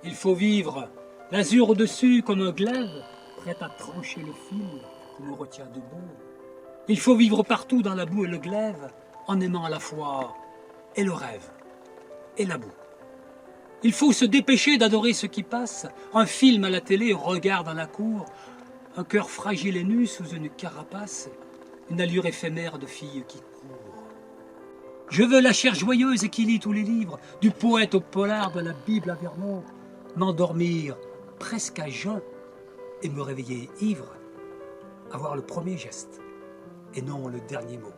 Il faut vivre, l'azur au-dessus comme un glaive, prêt à trancher le fil qui nous retient debout. Il faut vivre partout dans la boue et le glaive, en aimant à la fois et le rêve et la boue. Il faut se dépêcher d'adorer ce qui passe, un film à la télé, un regard dans la cour, un cœur fragile et nu sous une carapace, une allure éphémère de fille qui court. Je veux la chair joyeuse et qui lit tous les livres, du poète au polar, de la Bible à Vernon, m'endormir presque à jeun et me réveiller ivre, avoir le premier geste et non le dernier mot.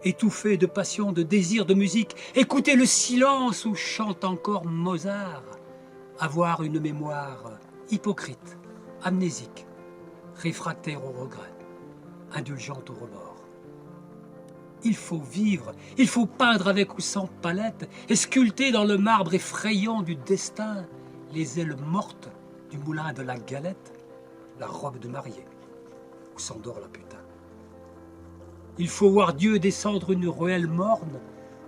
Étouffé de passion, de désir, de musique, écouter le silence où chante encore Mozart, avoir une mémoire hypocrite, amnésique, réfractaire au regret, indulgente au remords. Il faut vivre, il faut peindre avec ou sans palette, et sculpter dans le marbre effrayant du destin les ailes mortes du moulin de la galette, la robe de mariée, où s'endort la putain. Il faut voir Dieu descendre une ruelle morne,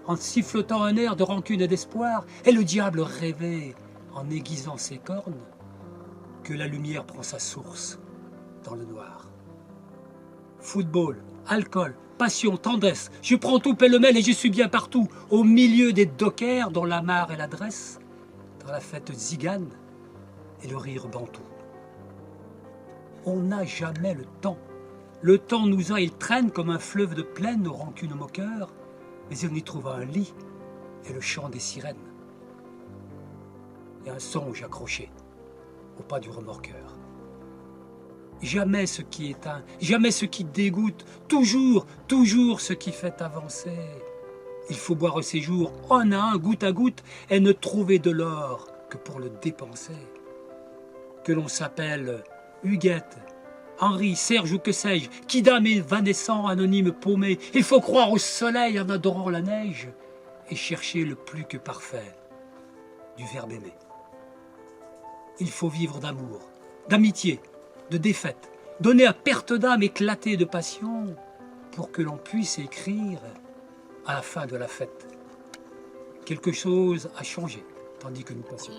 en sifflotant un air de rancune et d'espoir, et le diable rêver, en aiguisant ses cornes, que la lumière prend sa source dans le noir. Football, alcool, passion, tendresse, je prends tout pêle-mêle et je suis bien partout, au milieu des dockers dont la mare est l'adresse, dans la fête zigane et le rire bantou. On n'a jamais le temps. Le temps nous a, il traîne comme un fleuve de plaine nos rancunes moqueurs, mais on y trouve un lit et le chant des sirènes. Et un songe accroché au pas du remorqueur. Jamais ce qui éteint, jamais ce qui dégoûte, toujours, toujours ce qui fait avancer. Il faut boire ses jours un à un, goutte à goutte, et ne trouver de l'or que pour le dépenser. Que l'on s'appelle Huguette, Henri, Serge ou que sais-je, Kidam et Vanessant, anonyme paumé, il faut croire au soleil en adorant la neige et chercher le plus que parfait du verbe aimer. Il faut vivre d'amour, d'amitié, de défaite, donner à perte d'âme éclatée de passion pour que l'on puisse écrire à la fin de la fête. Quelque chose a changé tandis que nous passions.